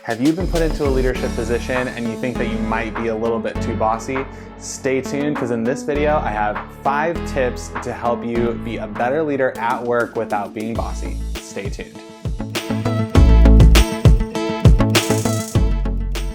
Have you been put into a leadership position and you think that you might be a little bit too bossy? Stay tuned, because in this video I have 5 tips to help you be a better leader at work without being bossy. Stay tuned.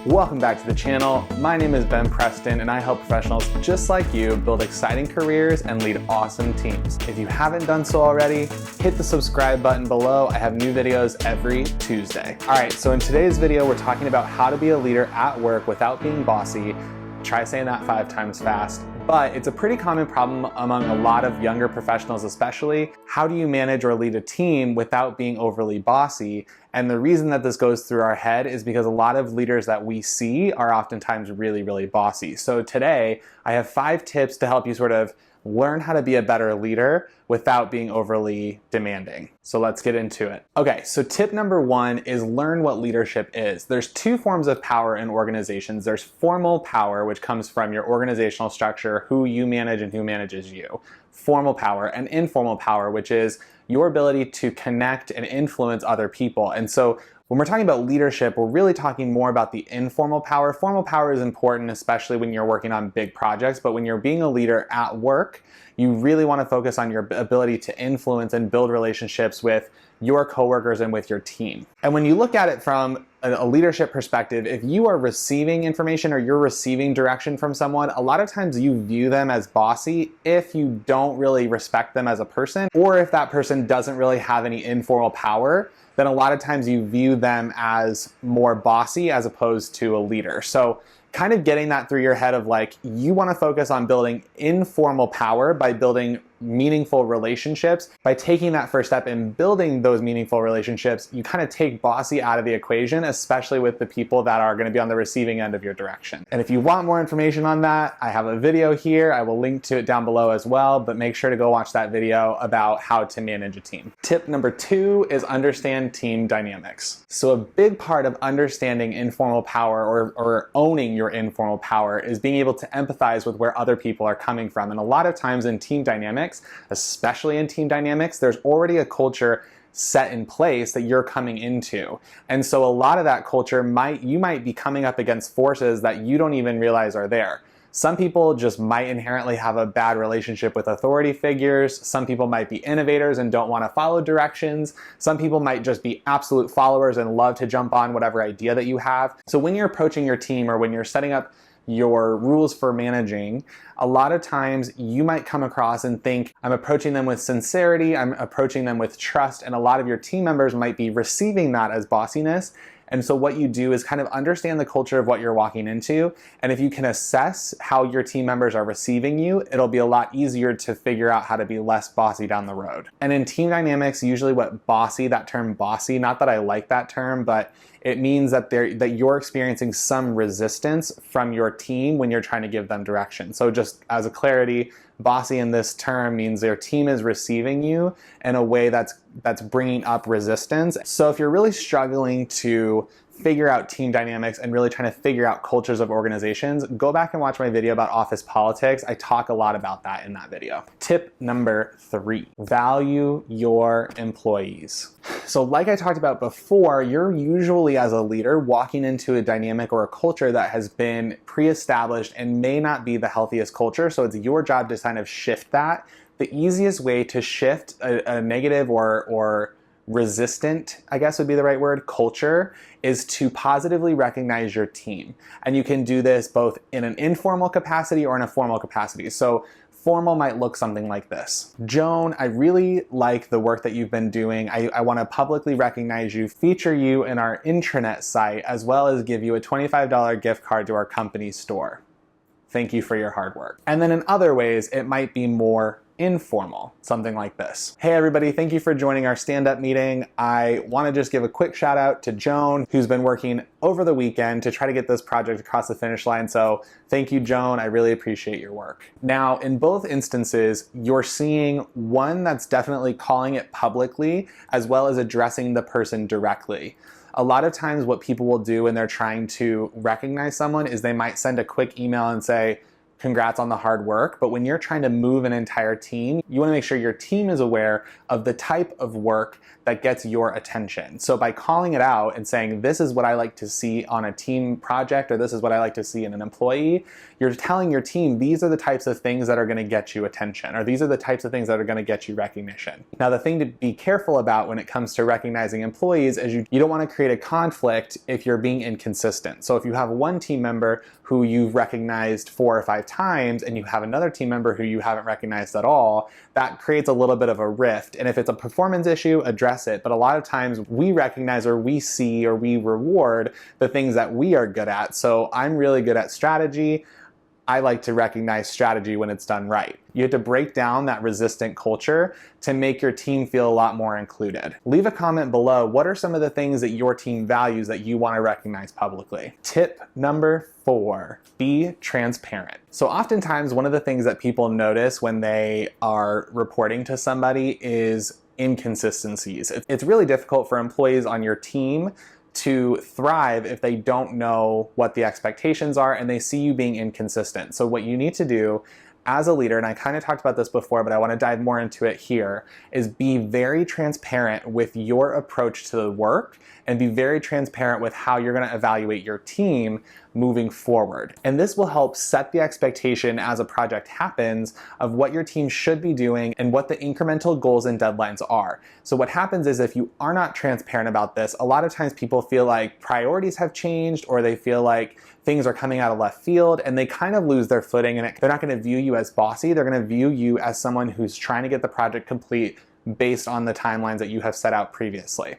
Welcome back to the channel. My name is Preston and I help professionals just like you build exciting careers and lead awesome teams. If you haven't done so already, hit the subscribe button below. I have new videos every Tuesday. All right, so in today's video, we're talking about how to be a leader at work without being bossy. Try saying that 5 times fast. But it's a pretty common problem among a lot of younger professionals especially. How do you manage or lead a team without being overly bossy? And the reason that this goes through our head is because a lot of leaders that we see are oftentimes really, really bossy. So today, I have 5 tips to help you sort of learn how to be a better leader without being overly demanding. So let's get into it. Okay, so tip number 1 is learn what leadership is. There's 2 forms of power in organizations. There's formal power, which comes from your organizational structure, who you manage and who manages you. Formal power, and informal power, which is your ability to connect and influence other people. And so when we're talking about leadership, we're really talking more about the informal power. Formal power is important, especially when you're working on big projects, but when you're being a leader at work, you really want to focus on your ability to influence and build relationships with your coworkers and with your team. And when you look at it from a leadership perspective, if you are receiving information or you're receiving direction from someone, a lot of times you view them as bossy if you don't really respect them as a person, or if that person doesn't really have any informal power, then a lot of times you view them as more bossy as opposed to a leader. So kind of getting that through your head of like, you want to focus on building informal power by building meaningful relationships. By taking that first step in building those meaningful relationships, you kind of take bossy out of the equation, especially with the people that are going to be on the receiving end of your direction. And if you want more information on that, I have a video here. I will link to it down below as well, but make sure to go watch that video about how to manage a team. Tip number 2 is understand team dynamics. So a big part of understanding informal power or owning your informal power is being able to empathize with where other people are coming from. And a lot of times in team dynamics, especially in team dynamics, there's already a culture set in place that you're coming into. And so a lot of that culture you might be coming up against forces that you don't even realize are there. Some people just might inherently have a bad relationship with authority figures. Some people might be innovators and don't want to follow directions. Some people might just be absolute followers and love to jump on whatever idea that you have. So when you're approaching your team or when you're setting up your rules for managing, a lot of times you might come across and think, I'm approaching them with sincerity, I'm approaching them with trust, and a lot of your team members might be receiving that as bossiness. And so what you do is kind of understand the culture of what you're walking into. And if you can assess how your team members are receiving you, it'll be a lot easier to figure out how to be less bossy down the road. And in team dynamics, usually that term bossy, not that I like that term, but it means that you're experiencing some resistance from your team when you're trying to give them direction. So just as a clarity, bossy in this term means their team is receiving you in a way that's bringing up resistance. So if you're really struggling to figure out team dynamics and really trying to figure out cultures of organizations, go back and watch my video about office politics. I talk a lot about that in that video. Tip number 3, value your employees. So like I talked about before, you're usually as a leader walking into a dynamic or a culture that has been pre-established and may not be the healthiest culture. So it's your job to kind of shift that. The easiest way to shift a negative or resistant, I guess would be the right word, culture, is to positively recognize your team. And you can do this both in an informal capacity or in a formal capacity. So formal might look something like this. Joan, I really like the work that you've been doing. I want to publicly recognize you, feature you in our intranet site, as well as give you a $25 gift card to our company store. Thank you for your hard work. And then in other ways, it might be more informal, something like this. Hey everybody, thank you for joining our stand-up meeting. I want to just give a quick shout out to Joan, who's been working over the weekend to try to get this project across the finish line. So thank you, Joan. I really appreciate your work. Now, in both instances, you're seeing one that's definitely calling it publicly, as well as addressing the person directly. A lot of times what people will do when they're trying to recognize someone is they might send a quick email and say, congrats on the hard work. But when you're trying to move an entire team, you want to make sure your team is aware of the type of work that gets your attention. So by calling it out and saying, this is what I like to see on a team project, or this is what I like to see in an employee, you're telling your team, these are the types of things that are gonna get you attention, or these are the types of things that are gonna get you recognition. Now, the thing to be careful about when it comes to recognizing employees is you don't wanna create a conflict if you're being inconsistent. So if you have one team member who you've recognized 4 or 5 times and you have another team member who you haven't recognized at all, that creates a little bit of a rift. And if it's a performance issue, address it. But a lot of times we recognize or we see or we reward the things that we are good at. So I'm really good at strategy. I like to recognize strategy when it's done right. You have to break down that resistant culture to make your team feel a lot more included. Leave a comment below. What are some of the things that your team values that you want to recognize publicly? Tip number 4, be transparent. So oftentimes one of the things that people notice when they are reporting to somebody is inconsistencies. It's really difficult for employees on your team to thrive if they don't know what the expectations are and they see you being inconsistent. So what you need to do as a leader, and I kind of talked about this before, but I want to dive more into it here, is be very transparent with your approach to the work and be very transparent with how you're going to evaluate your team moving forward. And this will help set the expectation as a project happens of what your team should be doing and what the incremental goals and deadlines are. So what happens is if you are not transparent about this, a lot of times people feel like priorities have changed or they feel like things are coming out of left field and they kind of lose their footing, and they're not going to view you as bossy. They're going to view you as someone who's trying to get the project complete based on the timelines that you have set out previously.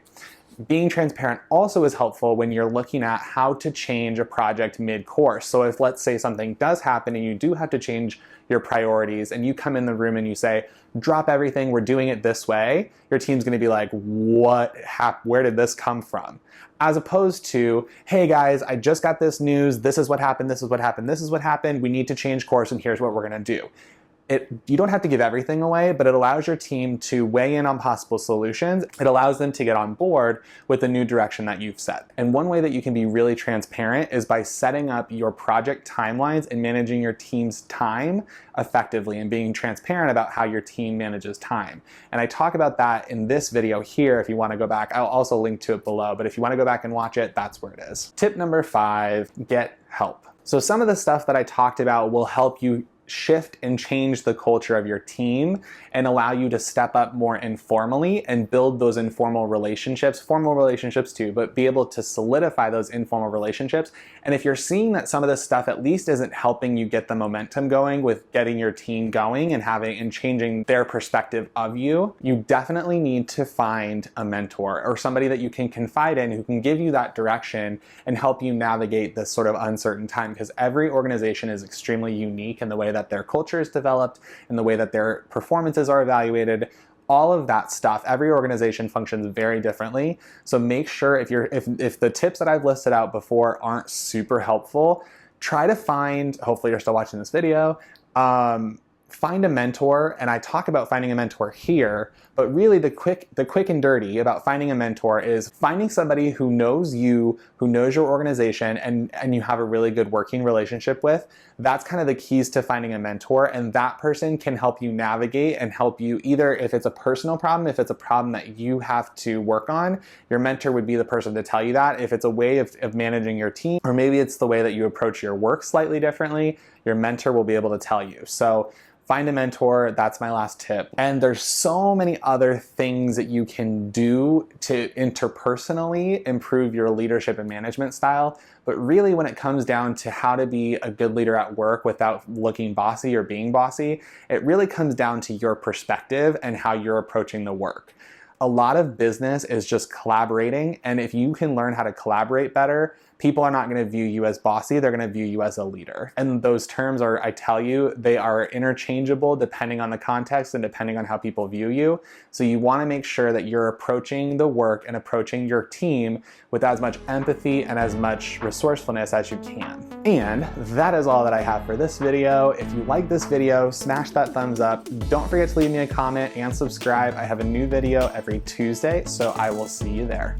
Being transparent also is helpful when you're looking at how to change a project mid-course. So if, let's say, something does happen and you do have to change your priorities and you come in the room and you say, drop everything, we're doing it this way, your team's gonna be like, where did this come from? As opposed to, hey guys, I just got this news, this is what happened, this is what happened, this is what happened, we need to change course and here's what we're gonna do. You don't have to give everything away, but it allows your team to weigh in on possible solutions. It allows them to get on board with the new direction that you've set. And one way that you can be really transparent is by setting up your project timelines and managing your team's time effectively and being transparent about how your team manages time. And I talk about that in this video here if you want to go back. I'll also link to it below, but if you want to go back and watch it, that's where it is. Tip number 5, get help. So some of the stuff that I talked about will help you shift and change the culture of your team and allow you to step up more informally and build those informal relationships, formal relationships too, but be able to solidify those informal relationships. And if you're seeing that some of this stuff at least isn't helping you get the momentum going with getting your team going and changing their perspective of you, you definitely need to find a mentor or somebody that you can confide in who can give you that direction and help you navigate this sort of uncertain time, because every organization is extremely unique in the way that their culture is developed, in the way that their performances are evaluated, all of that stuff. Every organization functions very differently. So make sure if the tips that I've listed out before aren't super helpful, try to find, hopefully you're still watching this video, find a mentor. And I talk about finding a mentor here, but really the quick and dirty about finding a mentor is finding somebody who knows you, who knows your organization, and you have a really good working relationship with. That's kind of the keys to finding a mentor, and that person can help you navigate and help you either if it's a personal problem, if it's a problem that you have to work on, your mentor would be the person to tell you that. If it's a way of managing your team, or maybe it's the way that you approach your work slightly differently, your mentor will be able to tell you. So find a mentor, that's my last tip. And there's so many other things that you can do to interpersonally improve your leadership and management style. But really when it comes down to how to be a good leader at work without looking bossy or being bossy, it really comes down to your perspective and how you're approaching the work. A lot of business is just collaborating, and if you can learn how to collaborate better, people are not going to view you as bossy, they're going to view you as a leader. And those terms are, I tell you, they are interchangeable depending on the context and depending on how people view you. So you want to make sure that you're approaching the work and approaching your team with as much empathy and as much resourcefulness as you can. And that is all that I have for this video. If you like this video, smash that thumbs up. Don't forget to leave me a comment and subscribe. I have a new video every Tuesday, so I will see you there.